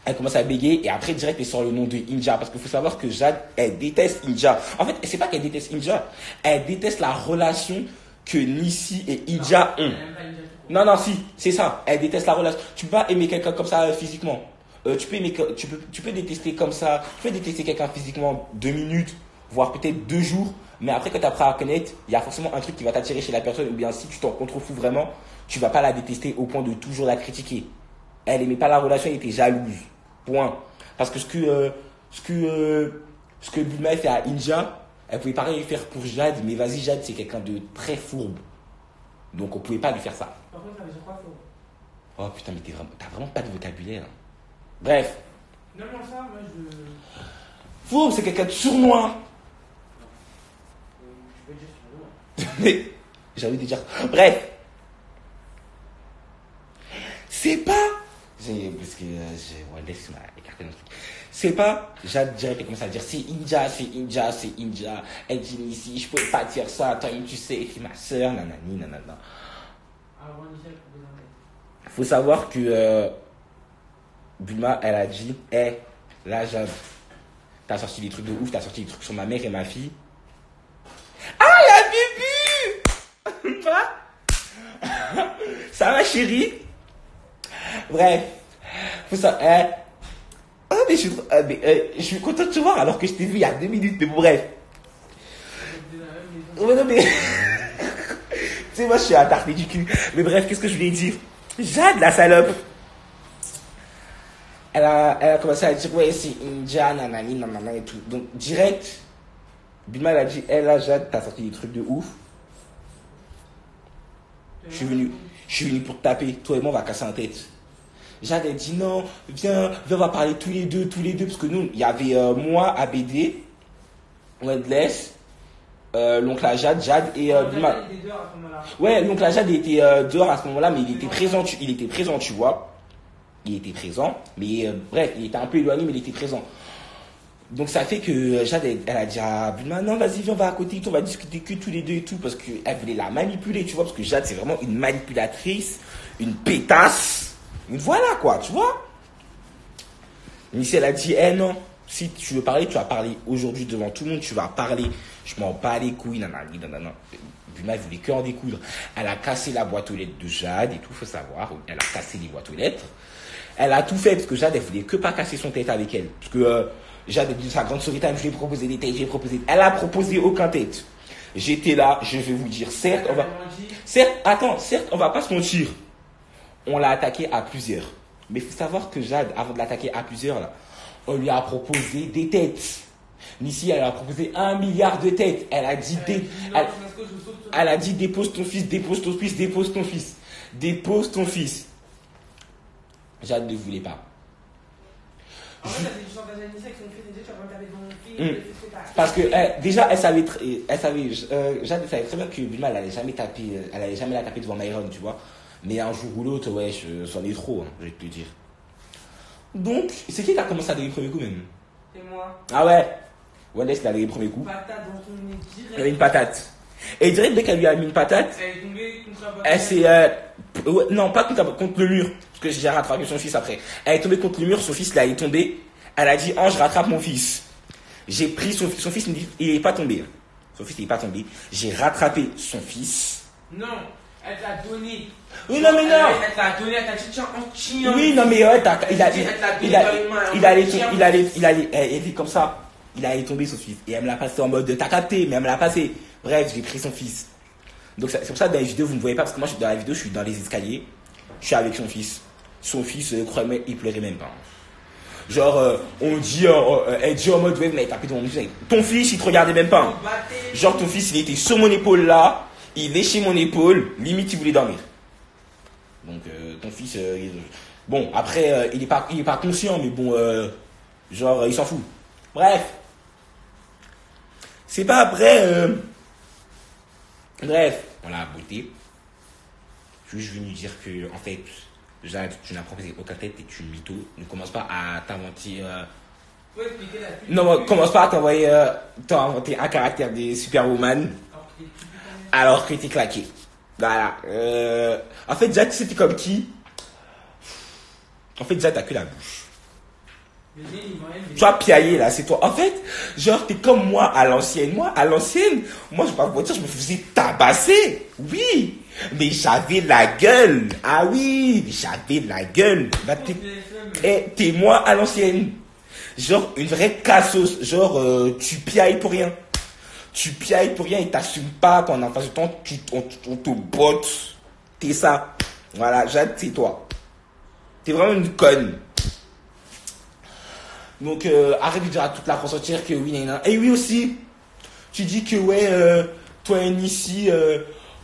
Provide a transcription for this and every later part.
Elle commence à bégayer et après direct elle sort le nom de Inja parce qu'il faut savoir que Jade elle déteste Inja. En fait c'est pas qu'elle déteste Inja, elle déteste la relation que Nissi et Inja ont. Non non si c'est ça, elle déteste la relation. Tu peux pas aimer quelqu'un comme ça physiquement. Tu peux détester comme ça, tu peux détester quelqu'un physiquement 2 minutes, voire peut-être 2 jours, mais après quand tu apprends à connaître, il y a forcément un truc qui va t'attirer chez la personne ou bien si tu t'en contrefous vraiment, tu vas pas la détester au point de toujours la critiquer. Elle aimait pas la relation, elle était jalouse. Point. Parce que ce que Bulma fait à Inja, elle pouvait pareil faire pour Jade, mais vas-y, Jade, c'est quelqu'un de très fourbe. Donc on pouvait pas lui faire ça. Par contre, ça veut dire quoi, fourbe? Oh putain, mais t'as vraiment pas de vocabulaire. Bref. Non, ça, moi je. Fourbe, c'est quelqu'un de sournois. Je peux dire sur le Mais j'ai envie de dire. Bref. C'est pas. Parce que Wallace m'a écarté notre truc. C'est pas. Jade direct commence à dire c'est Inja, c'est Inja, c'est Inja. Elle dit ici, je pouvais pas dire ça. Toi, tu sais, c'est ma soeur, nanani, nanana. Faut savoir que Bulma, elle a dit hé, là, Jade, t'as sorti des trucs de ouf, t'as sorti des trucs sur ma mère et ma fille. Ah, la bibu. Ça va, chérie? Bref, faut ça. Mais je suis content de te voir alors que je t'ai vu il y a 2 minutes, mais bon, bref. Ouais, non, mais. Tu sais, moi, je suis attardé du cul. Mais bref, qu'est-ce que je voulais dire? Jade, la salope. Elle a commencé à dire, ouais, c'est Inja, nanani, nanana et tout. Donc, direct, Bulma, elle a dit, elle, là, Jade, t'as sorti des trucs de ouf. Je suis venu pour te taper. Toi et moi, on va casser la tête. Jade, elle dit, non, viens, on va parler tous les deux. Parce que nous, il y avait moi, ABD, Wendless, l'oncle à Jade et Bulma. Il était dehors à ce moment-là. Ouais, l'oncle à Jade était dehors à ce moment-là, mais il était présent, tu vois. Il était présent, mais bref, il était un peu éloigné, mais il était présent. Donc ça fait que Jade, elle a dit à Bulma, non, vas-y, viens, on va à côté, on va discuter que tous les deux et tout, parce qu'elle voulait la manipuler, tu vois, parce que Jade, c'est vraiment une manipulatrice, une pétasse, une voilà, quoi, tu vois. Nissi, elle a dit, non, si tu veux parler, tu vas parler aujourd'hui devant tout le monde, tu vas parler, je m'en bats les couilles, nanani, nanana. Bulma, elle voulait que en découdre. Elle a cassé la boîte aux lettres de Jade et tout, faut savoir, elle a cassé les boîtes aux lettres. Elle a tout fait, parce que Jade, elle voulait que pas casser son tête avec elle, parce que Jade a dit sa grande story time, je lui ai proposé des têtes, elle a proposé aucun tête. J'étais là, je vais vous dire, certes, on va pas se mentir. On l'a attaqué à plusieurs. Mais il faut savoir que Jade, avant de l'attaquer à plusieurs, là, on lui a proposé des têtes. Nissi, elle a proposé 1 milliard de têtes. Elle a dit, elle a dit, dépose ton fils. Jade ne voulait pas. En fait, ça fait du chantage à Nissi avec son fils, et tu vas pas taper dans mon fils, parce que déjà, Jade savait très bien que Bulma, elle allait jamais la taper devant Myron, tu vois. Mais un jour ou l'autre, ouais, c'en est trop, hein, je vais te le dire. Donc, c'est qui qui a commencé à donner le premier coup même? C'est moi. Ah ouais. Wallace, il a donné le premier coup. Patate dans son nez direct. Elle avait une patate. Et direct, dès qu'elle lui a mis une patate, Elle est tombée contre la elle s'est. Non, pas contre le mur. Parce que j'ai rattrapé son fils après. Elle est tombée contre le mur, son fils, là, il est tombé. Elle a dit, je rattrape mon fils. J'ai pris son fils, il n'est pas tombé. Son fils, il n'est pas tombé. J'ai rattrapé son fils. Non, elle t'a donné. Oui, non, mais non. Elle t'a donné, elle t'a dit, tiens, en chien. Oui, non, mais ouais, il est comme ça. Il allait tomber son fils. Et elle me l'a passé en mode, t'as capté, mais elle me l'a passé. Bref, j'ai pris son fils. Donc c'est pour ça que dans les vidéos, vous ne voyez pas, parce que moi, dans la vidéo, je suis dans les escaliers. Je suis avec son fils. Son fils, croyez-moi, il pleurait même pas. Genre, on dit, elle dit en mode, ouais, mais t'as tapé devant mon fils. Ton fils, il te regardait même pas. Genre, ton fils, il était sur mon épaule là. Il léchait mon épaule. Limite, il voulait dormir. Donc, ton fils, bon, après, il est pas conscient, mais bon, genre, il s'en fout. Bref. C'est pas après. Bref, on l'a beauté. Je suis juste venu dire que, en fait, Jade, tu n'as proposé aucun tête et tu es une mytho. Ne commence pas à t'inventer. Non, commence pas à t'inventer un caractère des Superwoman alors que t'es claqué. Voilà. En fait, Jade, c'était comme qui? En fait, Jade, t'as que la bouche. Tu vas piailler là, c'est toi. En fait, genre, t'es comme moi à l'ancienne. Moi, je vais pas vous dire, je me faisais tabasser. Oui. Mais j'avais la gueule. Ah oui, j'avais la gueule. Bah, t'es moi à l'ancienne. Genre, une vraie cassos. Genre, tu piailles pour rien. Tu piailles pour rien et t'assumes pas quand on est en face de temps, on te botte. T'es ça. Voilà, Jade, c'est toi. T'es vraiment une conne. Donc, arrête de dire à toute la France entière que oui, nan. Et oui aussi, tu dis que ouais, toi et Nissi,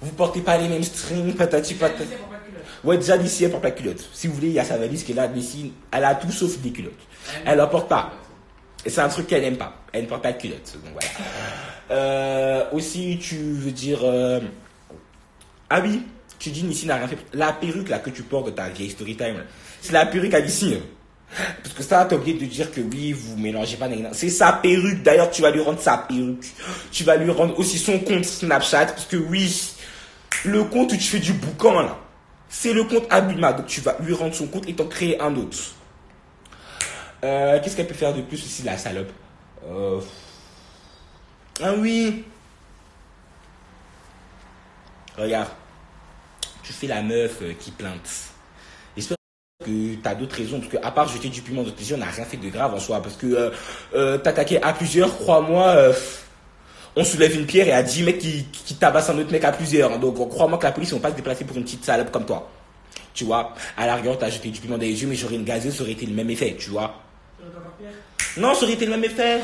vous portez pas les mêmes strings, patati patata. Ouais, déjà, Nissi, elle porte la culotte. Si vous voulez, il y a sa valise qui est là. Nissi, elle a tout sauf des culottes. Elle en porte pas. Et c'est un truc qu'elle n'aime pas. Elle ne porte pas de culotte. Donc voilà. Aussi, tu veux dire... Ah oui, tu dis Nissi n'a rien fait. La perruque là que tu portes de ta vieille story time, c'est la perruque à Nissi. Parce que ça, t'as oublié de dire que oui, vous mélangez pas. C'est sa perruque. D'ailleurs, tu vas lui rendre sa perruque. Tu vas lui rendre aussi son compte Snapchat. Parce que oui, le compte où tu fais du boucan là, c'est le compte Abuma. Donc tu vas lui rendre son compte et t'en créer un autre. Qu'est-ce qu'elle peut faire de plus aussi, la salope? Ah oui. Regarde. Tu fais la meuf qui plainte. J'espère que t'as d'autres raisons. Parce que à part jeter du piment dans tes yeux, on n'a rien fait de grave en soi. Parce que t'attaquer à plusieurs, crois-moi, on soulève une pierre et à 10 mecs qui tabassent un autre mec à plusieurs. Donc crois-moi que la police ne va pas se déplacer pour une petite salope comme toi. Tu vois, à la rigueur, t'as jeté du piment dans les yeux, mais j'aurais une gazeuse, ça aurait été le même effet, tu vois. Non, ça aurait été le même effet.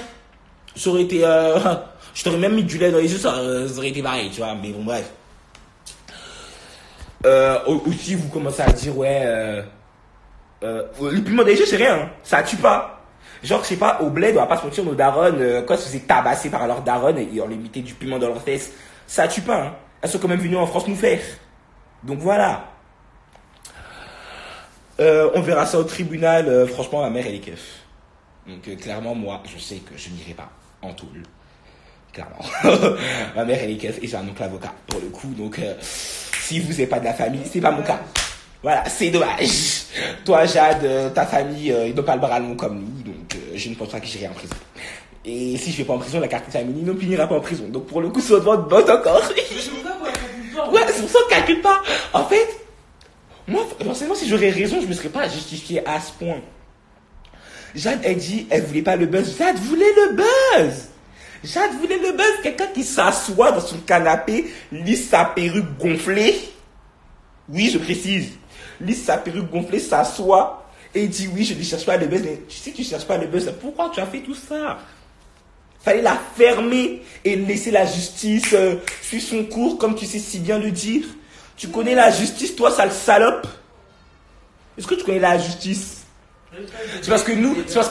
Ça aurait été... je t'aurais même mis du lait dans les yeux, ça aurait été pareil, tu vois. Mais bon, bref. Aussi, vous commencez à dire, ouais... le piment dans les yeux, c'est rien. Hein. Ça tue pas. Genre, je sais pas, au bled, on va pas se mentir, nos darons, quand ils se faisaient tabasser par leurs darons et on les mettait du piment dans leurs fesses, ça tue pas. Hein. Elles sont quand même venues en France nous faire. Donc voilà. On verra ça au tribunal. Franchement, ma mère, elle est keuf. Donc, clairement, moi, je sais que je n'irai pas en tôle. Clairement. Ma mère, elle est keuf et j'ai un oncle avocat, pour le coup. Donc, si vous n'êtes pas de la famille, c'est pas mon cas. Voilà, c'est dommage. Toi, Jade, ta famille, ils n'ont pas le bras long comme nous. Donc, je ne pense pas que j'irai en prison. Et si je vais pas en prison, la carte de famille ne finira pas en prison. Donc, pour le coup, c'est autrement de botte encore. Ouais, c'est pour ça qu'on calcule pas. En fait, moi, forcément, si j'aurais raison, je me serais pas justifié à ce point. Jade, elle dit, elle voulait pas le buzz. Jade voulait le buzz. Jade voulait le buzz. Quelqu'un qui s'assoit dans son canapé, lisse sa perruque gonflée. Oui, je précise. Lisse sa perruque gonflée, s'assoit et dit oui, je ne cherche pas le buzz. Mais si tu cherches pas le buzz, pourquoi tu as fait tout ça? Fallait la fermer et laisser la justice suivre son cours, comme tu sais si bien le dire. Tu connais la justice, toi, sale salope? Est-ce que tu connais la justice? C'est parce que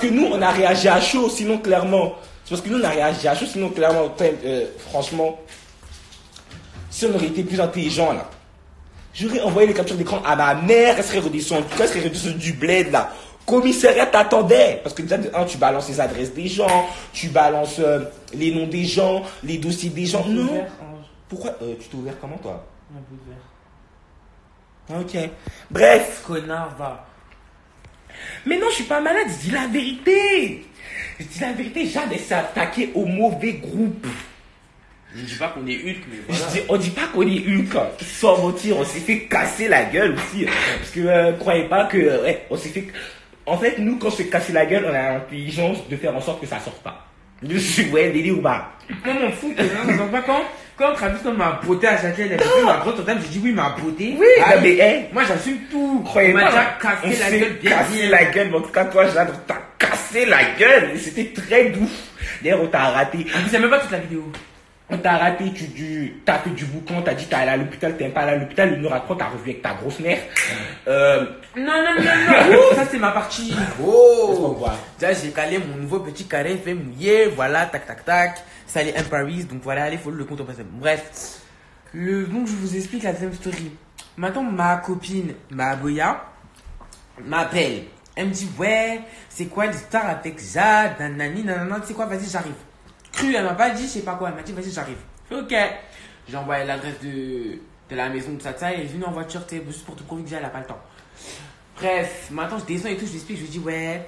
nous, on a réagi à chaud, sinon clairement. C'est parce que nous, on a réagi à chaud, sinon clairement, franchement, si on aurait été plus intelligent là, j'aurais envoyé les captures d'écran à ma mère, elle serait redescendue, elle serait redescendue du bled là. Commissariat t'attendait. Parce que déjà, tu balances les adresses des gens, tu balances les noms des gens, les dossiers des gens. Non. Ouvert, pourquoi tu t'es ouvert comment toi? Un bout de verre. Ok. Bref. Connard, va. Mais non, je suis pas malade, je dis la vérité. Je dis la vérité, Jade s'est attaquée au mauvais groupe. Je dis pas qu'on est Hulk, mais voilà. On dit pas qu'on est Hulk. Sans mentir, on s'est fait casser la gueule aussi. Parce que croyez pas que... ouais, on s'est fait... En fait, nous, quand on se fait casser la gueule, on a l'intelligence de faire en sorte que ça sorte pas. Je suis, ouais, délire ou pas. Moi, m'en fous que ça ne sort pas quand Travis m'a beauté à chaque elle a fait ma grosse totale, j'ai dit oui, m'a beauté. Oui, ah, mais hey, moi j'assume tout. Croyez pas, déjà cassé la gueule bien. Cassé la gueule, mais en tout cas, toi, Jade, on t'a cassé la gueule. Et c'était très doux. D'ailleurs, on t'a raté. Vous savez même pas toute la vidéo. On t'a raté, t'as fait du boucan, t'as dit t'es allé à l'hôpital, t'es pas allé à l'hôpital, une heure après, t'as revu avec ta grosse mère. Non. Ça c'est ma partie. Oh. Déjà j'ai calé mon nouveau petit carré fait mouiller, voilà, tac. Ça allait un Paris, donc voilà, allez, faut le compte en passant. Bref. Donc je vous explique la deuxième story. Maintenant ma copine, ma Boya, m'appelle. Elle me dit ouais, c'est quoi l'histoire avec Jade, nanani, nanana, tu sais quoi, vas-y, j'arrive. Cru, elle m'a pas dit, je sais pas quoi, elle m'a dit, vas-y, j'arrive. Ok. J'ai envoyé l'adresse de la maison de Tata, elle est venue en voiture, tu sais, juste pour te prouver que elle a pas le temps. Bref, maintenant je descends et tout, je lui explique, je lui dis, ouais,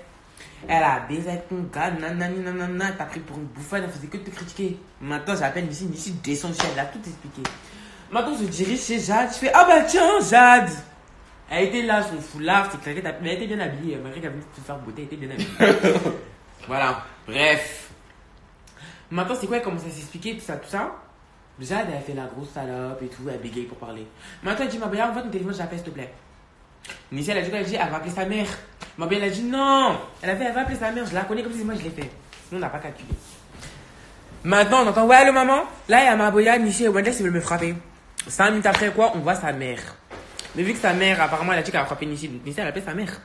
Elle a baisé avec ton gars, nanani, nanana, t'as pris pour une bouffonne, elle faisait que te critiquer. Maintenant, j'appelle Nissi descend chez elle, elle a tout expliqué. Maintenant, je dirige chez Jade, je fais, ah bah tiens, Jade. Elle était là, son foulard, c'est claqué, mais elle était bien habillée, malgré qu'elle venait de se faire beauté, elle était bien habillée. Voilà, bref. Maintenant, c'est quoi, elle commence à s'expliquer, tout ça. Jade, elle fait la grosse salope et tout, elle bégaye pour parler. Maintenant, elle dit, ma belle, envoie ton téléphone, j'appelle, s'il te plaît. Nissi, elle a dit, elle va appeler sa mère. Ma belle, elle a dit, non. Elle va appeler sa mère, je la connais comme si moi je l'ai fait. Nous, on n'a pas calculé. Maintenant, on entend, ouais, allô, maman. Là, il y a ma boya, Nissi et Wendell, ils veulent me frapper. 5 minutes après, quoi, on voit sa mère. Mais vu que sa mère, apparemment, elle a dit qu'elle a frappé Nissi, donc Nissi, elle appelle sa mère.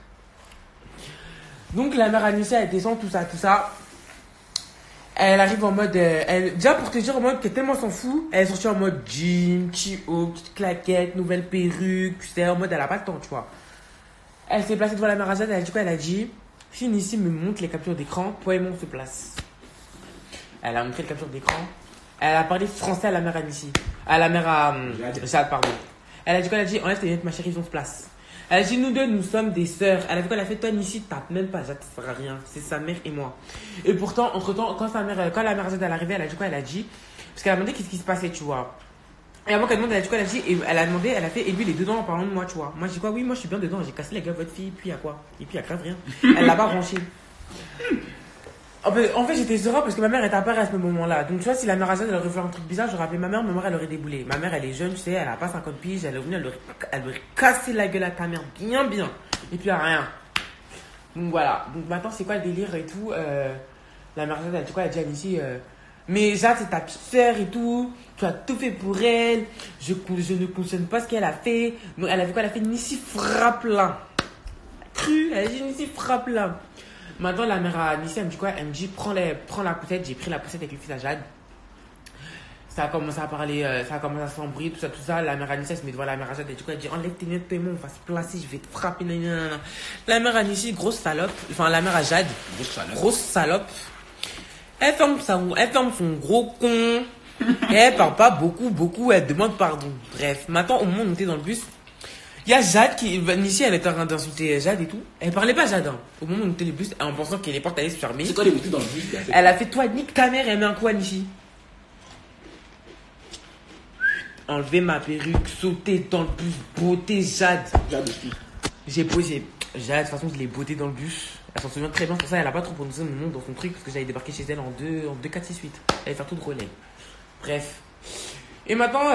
Donc, la mère à Nissi, elle descend, tout ça. Elle arrive en mode. Déjà, pour te dire, en mode qu'elle tellement s'en fout, elle est sortie en mode jean, chi-haut, petite claquette, nouvelle perruque, tu sais, en mode elle a pas le temps, tu vois. Elle s'est placée devant la mère à Jade, elle a dit quoi? Elle a dit, si Nissi me montre les captures d'écran, toi et moi on se place. Elle a montré les captures d'écran. Elle a parlé français à la mère à Nissi. À la mère à Jade, pardon. Elle a dit quoi? Elle a dit, enlève tes lunettes, ma chérie, on se place. Elle a dit, nous deux, nous sommes des sœurs. Elle a vu quoi? Elle a fait, toi, Nissi, tape même pas, Jade, ça sert à rien. C'est sa mère et moi. Et pourtant, entre-temps, quand la mère Jade est arrivée, elle a dit quoi? Elle a dit, parce qu'elle a demandé qu'est-ce qui se passait, tu vois. Et avant qu'elle demande, elle a dit quoi? Elle a dit, et elle a demandé, elle a fait, et lui, il est dedans en parlant de moi, tu vois. Moi, j'ai dit quoi? Oui, moi, je suis bien dedans, j'ai cassé la gueule de votre fille, puis il y a quoi? Et puis il y a grave rien. Elle l'a pas branché. En fait, j'étais serein parce que ma mère était à Paris à ce moment-là. Donc, tu vois, si la mère Jade, elle aurait fait un truc bizarre, j'aurais appelé ma mère, elle aurait déboulé. Ma mère, elle est jeune, tu sais, elle a pas 50 piges, elle est venue, elle aurait cassé la gueule à ta mère bien. Et puis, rien. Donc, voilà. Donc, maintenant, c'est quoi le délire et tout la mère Jade, elle dit quoi? Elle dit à Nissi, mais Jade, c'est ta petite sœur et tout, tu as tout fait pour elle, je ne cautionne pas ce qu'elle a fait. Donc, elle a vu quoi? Elle a fait Nissi frappe là. Cru, elle a dit Nissi frappe là. Maintenant, la mère à Nissi, elle me dit quoi? Elle me dit, prends la poussette. J'ai pris la poussette avec le fils à Jade. Ça a commencé à parler, ça a commencé à s'embrouiller, tout ça. La mère à Nissi, elle se met devant la mère à Jade. Elle dit quoi? Elle dit, enlève tes lunettes, on va se placer, je vais te frapper. Nanana. La mère à Nissi, grosse salope. Enfin, la mère à Jade, grosse salope. Elle ferme son gros con. Et elle parle pas beaucoup. Elle demande pardon. Bref, maintenant, au moment où on était dans le bus, il y a Jade Nissi, elle était en train d'insulter Jade et tout. Elle parlait pas Jade, hein. Au moment où on était le bus, en pensant que les portes allaient se fermer. C'est quoi les mots dans le bus? Elle a fait, toi, nique ta mère, elle met un coup à Nissi. Enlever ma perruque, sauter dans le bus, beauté Jade. Jade aussi. J'ai posé. Jade, de toute façon, je l'ai beauté dans le bus. Elle s'en souvient très bien, pour ça, elle a pas trop prononcé mon nom dans son truc, parce que j'allais débarquer chez elle en 2, 4, 6, 8. Elle allait faire tout de relais. Bref. Et maintenant,